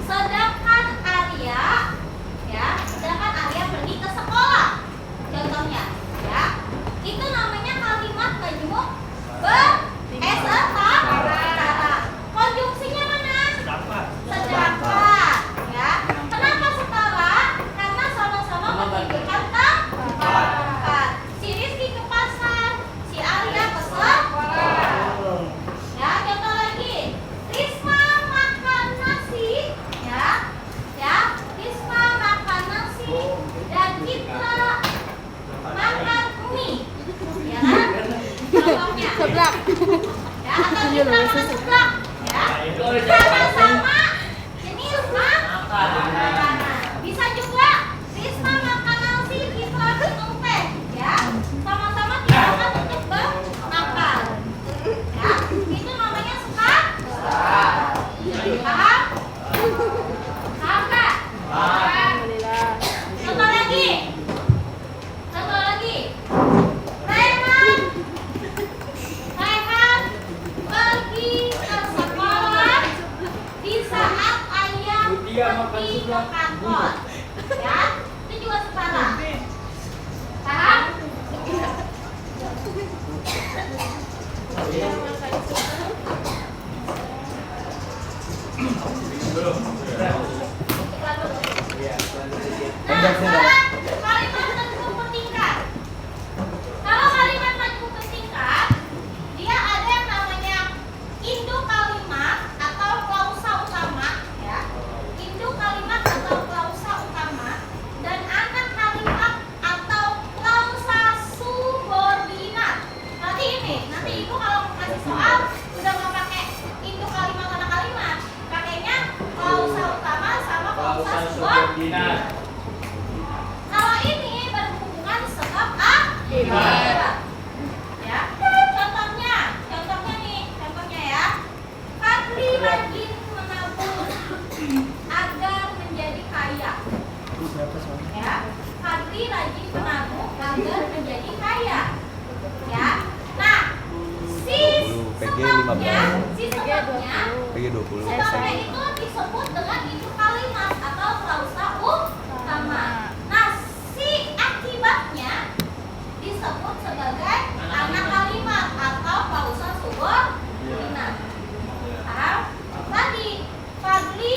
sedangkan Arya pergi ke sekolah. Contohnya, ya, itu namanya kalimat majmuk setara. Konjungsinya mana? Sedangkan, ya. Kenapa setara? Karena sama-sama menunjukkan tempat. Si Rizky ke pasar, si Arya ke sekolah. Ya, contoh lagi. Risma makan nasi, ya. Risma makan nasi dan Citra makan mie, ya kan? Contohnya. Seblak. Ya, atau Citra makan seblak, ya. Sama-sama jenis makanan. Bisa juga Risma makan nasi, Citra minum teh, ya. Sama-sama digunakan untuk bermakan. Ya, itu namanya setara. Paham? Paham nggak? Alhamdulillah. Contoh lagi. Rehan pergi ke sekolah di saat ayah pergi ke kantor. Ya, itu juga setara. Paham? Nah, sekarang kalimat majmuk bertingkat. Kalau kalimat majmuk bertingkat, dia ada yang namanya induk kalimat atau klausa utama, ya. Induk kalimat atau klausa utama dan anak kalimat atau klausa subordinat. Nanti ibu kalau kasih soal udah nggak pakai induk kalimat anak kalimat, pakainya klausa utama sama klausa subordinat. Kalau ini berhubungan sebab akibat. Ya. Contohnya ya. Fadli rajin menabung agar menjadi kaya. Ya. Fadli rajin menabung agar menjadi kaya. Ya. Nah, sebabnya itu disebut dengan induk kalimat atau klausa utama. Nah, si akibatnya disebut sebagai anak kalimat atau klausa subordinat. Paham? Tadi Fadli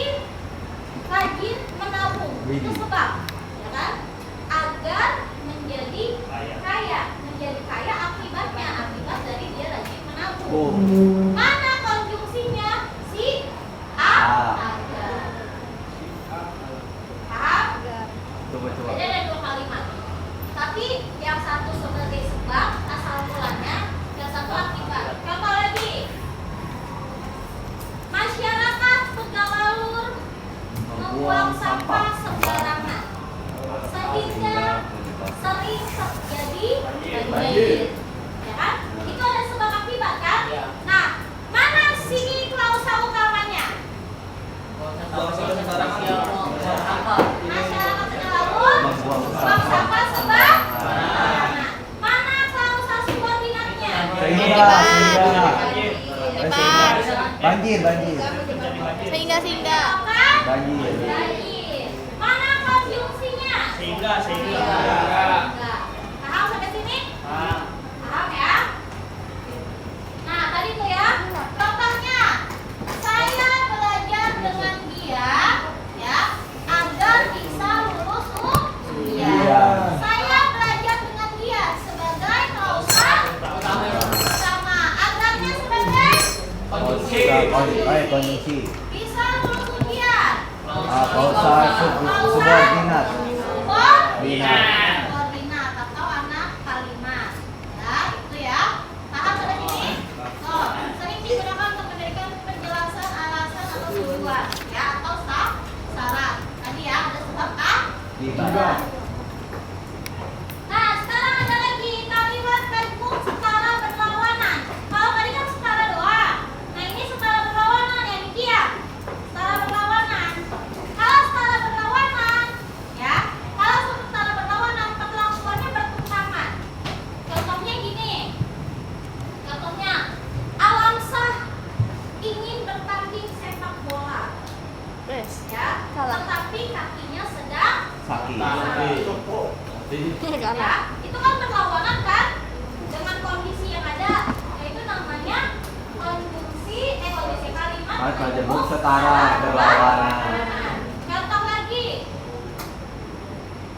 rajin menabung, itu sebab, ya kan? Agar menjadi kaya. Menjadi kaya akibat dari dia rajin menabung. Mana konjungsinya? Si agar. Paham? Jadi ada dua kalimat. Tapi yang satu sebagai sebab asal mulanya, yang satu akibat. Contoh lagi. Masyarakat Pegalalur membuang sampah sembarangan sehingga sering terjadi banjir. Ya kan? Itu ada sebab akibat kan? Nah, mana si klausa utamanya? Masyarakat Pegalalur membuang sampah sembarangan. Mana klausa subordinatnya? Banjir. Sehingga. Banjir. Mana konjungsinya? Sehingga. Paham sampai sini? Paham ya? Nah, tadi tuh ya. Contohnya, saya belajar dengan dia, ya, agar bisa lulus ujian. Saya belajar dengan dia sebagai klausa utama. Agarnya sebagai Konjungsi. bisa lulus ujian. Klausa subordinat. Subordinat atau anak kalimat. Ya, itu ya. Paham sampai sini? Oh, sering digunakan untuk memberikan penjelasan alasan atau tujuan, ya, atau syarat. Tadi ya ada sebab akibat. Nah, sekarang ada lagi kalimat majmuk setara berlawanan. Kalau tadi kan setara doang. Nah, ini setara berlawanan ya, Niki ya. Setara berlawanan. Kalau setara berlawanan, ya. Kalau setara berlawanan, perlakuannya bertentangan. Contohnya gini. Contohnya, Alamsah ingin bertanding sepak bola. Wes. Ya. Salah. tetapi kakinya sedang Sakit. Kanan. ya, itu kan berlawanan kan dengan kondisi yang ada, yaitu namanya kondisi kalimat Majemuk setara berlawanan. Contoh lagi,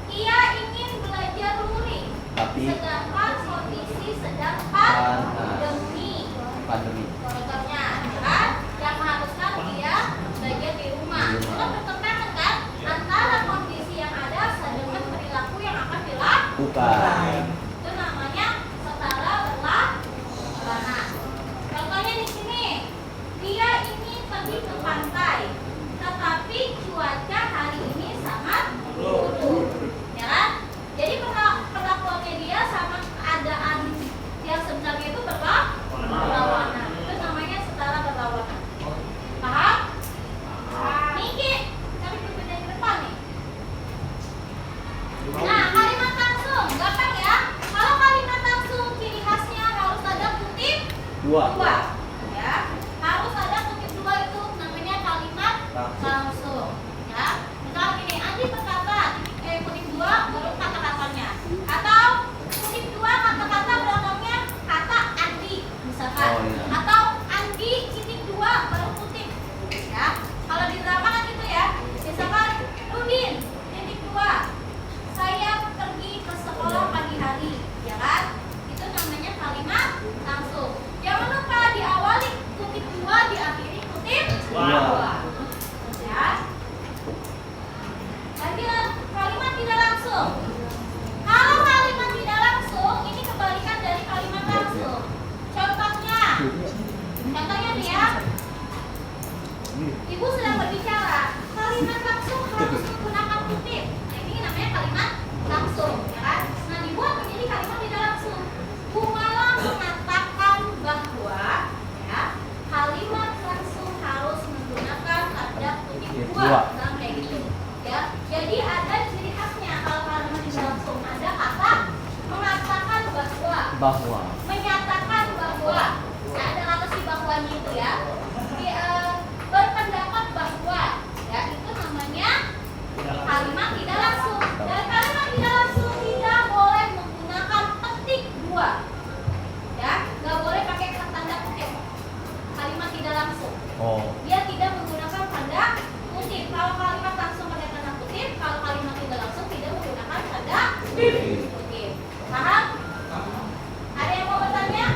ia ingin belajar luring, Tapi sedangkan kondisi sedang Pan- pandemi. pandemi. Contohnya, kan, yang mengharuskan dia belajar di rumah. Di Itu rumah. kan bertentangan kan antara kondisi yang ada dengan perilaku yang akan dilakukan. Bukan. Itu namanya setara berlawanan. Contohnya di sini, dia ingin pergi ke pantai, tetapi cuaca hari ini sangat buruk, ya kan? Jadi perlakuannya dia sama keadaan yang sebenarnya itu berlawanan. Itu namanya setara berlawanan. Paham? Niki, kami duduk dari depan nih. Nah, kalimat langsung, gampang ya. Kalau kalimat langsung ciri khasnya harus ada kutip Dua. ya. Harus ada kutip dua, itu namanya kalimat langsung. Ya. Misalnya gini, Andi berkata, kutip dua baru kata-katanya. Atau kutip dua kata-kata belakangnya kata Andi misalkan. Oh, iya. Atau Andi titik dua baru kutip. Ya. Kalau di drama kan gitu ya. Misalkan Rudin titik dua, saya pergi ke sekolah pagi hari, ya kan? Itu namanya kalimat langsung. Jangan lupa diawali kutip dua, diakhiri kutip dua. Ya. Lanjut, kalimat tidak langsung. Kalau kalimat tidak langsung, ini kebalikan dari kalimat langsung. Contohnya nih ya. Ibu sedang berbicara. Kalimat langsung harus menggunakan kutip. Nah, ini namanya kalimat langsung, ya kan? Nah, dibuat menjadi kalimat tidak langsung. Bu Mala mengatakan bahwa ya, kalimat langsung harus menggunakan tanda kutip dua. Nah, kayak gitu. Ya. Jadi ada ciri khasnya kalau kalimat tidak langsung, ada kata mengatakan Bahwa. menyatakan bahwa. Nah, ada kata si bahwanya itu ya. Berpendapat bahwa, ya, itu namanya kalimat tidak langsung. Dan kalimat tidak langsung tidak boleh menggunakan petik dua, ya, nggak boleh pakai tanda kutip. Kalimat tidak langsung, Oh. dia tidak menggunakan tanda kutip. Kalau kalimat langsung pakai tanda kutip, kalau kalimat tidak langsung tidak menggunakan tanda kutip. Paham? Ada yang mau bertanya?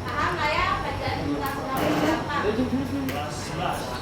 Paham nggak ya? Pelajaran internasional berapa?